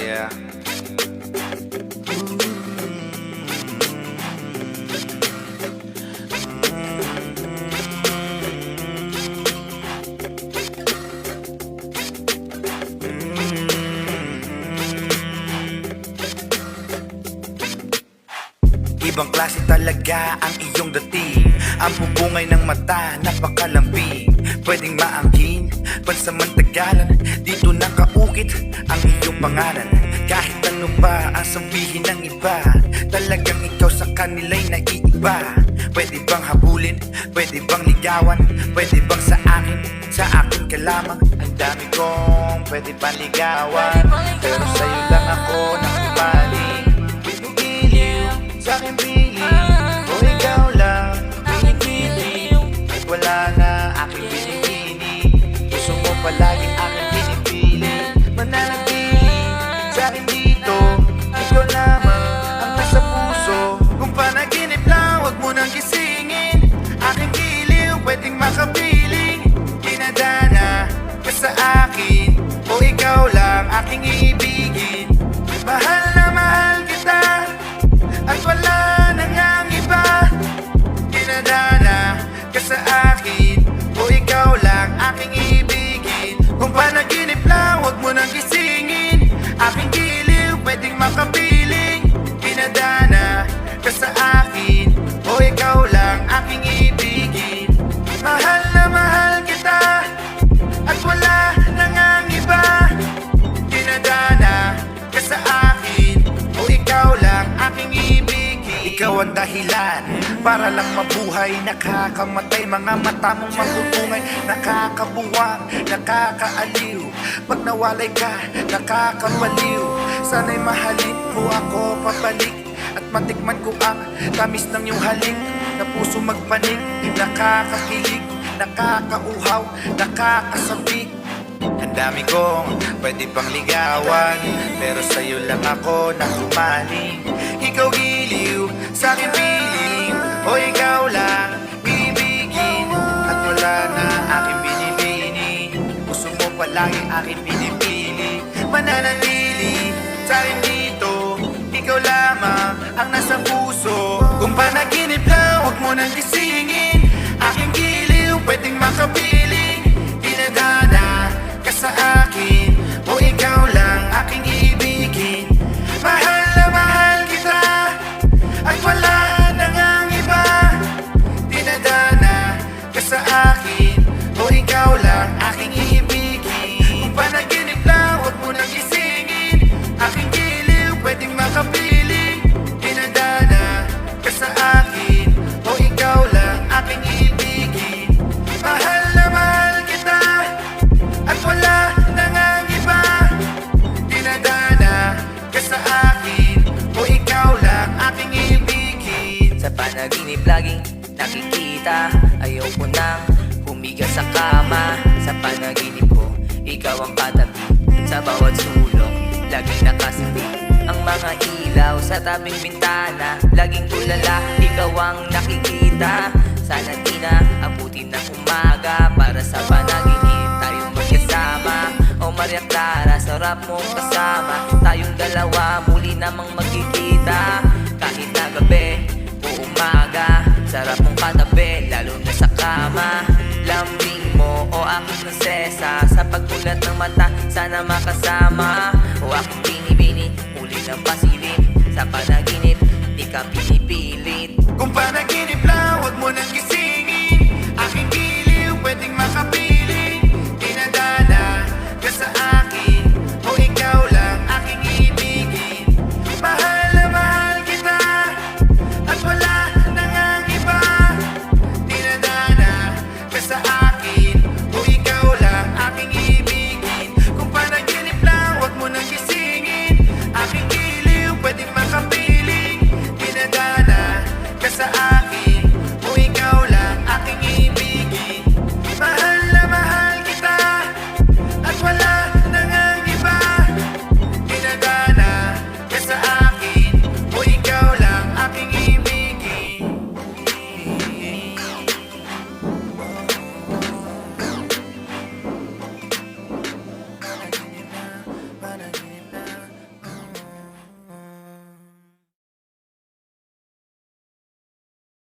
Yeah. Ibang klase talaga ang iyong dating. Ang bubungay ng mata, napakalambing. Pwedeng maangkin, pansamantagalan. Dito nakaukit ang iyong pangalan. Kahit ano pa ang sabihin ng iba, talagang ikaw sa kanila'y naiiba. Pwede bang habulin, pwede bang ligawan, pwede bang sa akin ka lamang. Ang dami kong pwede bang ligawan, pero sa'yo lang ako nakumaling. Sa'kin piling, o ikaw lang pinipiling. At wala na aking pinipili, gusto mo palaging aking pinipili. Mananatili sa'kin dito, ikaw lamang ang nasa puso. Kung panaginip lang, huwag mo nang gisingin. Aking giliw, pwedeng makapiling. Dinadana ka sa akin, o ikaw lang aking iibigin. Mahal na mahal kita, at wala nang ang iba. Dinadana ka sa akin, o ikaw lang aking ibigin. Kung panaginip lang, huwag mo nang gisingin. Aking giliw, pwedeng makapiling. Dinadana ka sa akin, o ikaw lang aking ibigin. Mahal na mahal kita, at wala nang ang iba. Dinadana ka sa akin, o ikaw lang aking ibigin. Ikaw ang dahilan para lang mabuhay. Nakakamatay mga mata mong matutungay. Nakakabuwang, nakakaaliw. Pag nawalay ka, nakakabaliw. Sana'y mahalin mo ako pabalik, at matikman ko ang tamis ng iyong halik. Na puso magpanik, nakakakilig, nakakauhaw, nakakasabik. Ang dami kong pwede pang ligawan, pero sa'yo lang ako nakumaling. Ikaw giliw, sa'kin piling, o ikaw lang ibigin. At wala na aking binibini, gusto mo palagi aking pinipili. Mananatili sa'kin dito, ikaw lamang ang nasa puso. Kung panaginip lang, huwag mo nang gisingin. Aking giliw, pwedeng makapiling. Dinadana ka sa akin, o ikaw lang aking ibigin. Mahal na mahal kita, at wala nang ang iba. Dinadana ka sa akin, o ikaw lang aking ibigin. Kung panaginip lang, huwag mo nang gisingin. Aking giliw, pwedeng makapiling. Dinadana ka sa akin, o ikaw lang aking ibigin. Mahal na mahal kita, at wala nang ang iba. Dinadana ka sa akin, o ikaw lang aking ibigin. Sa panaginip laging nakikita, ayoko nang humiga sa kama. Sa panaginip ko, ikaw ang katabi. Sa bawat sulok, laging nakasabik ang mga ilaw sa tabing bintana. Laging tulala, ikaw ang nakikita. Sana di na abutin ng umaga, para sa panaginip tayong magkasama. O Maria Clara, sarap mong kasama. Tayong dalawa muli namang magkikita. Kahit na gabi o umaga, sarap mong katabi, lalo na sa kama. Lambing mo o aking prinsesa, sa pagkulat ng mata sana makasama. O aking binibini, muli ng pasilip. Sa panaginip, di ka pinipilit. Kung panaginip lang, huwag mo nang gisingin. Aking giliw, pwedeng makapiling.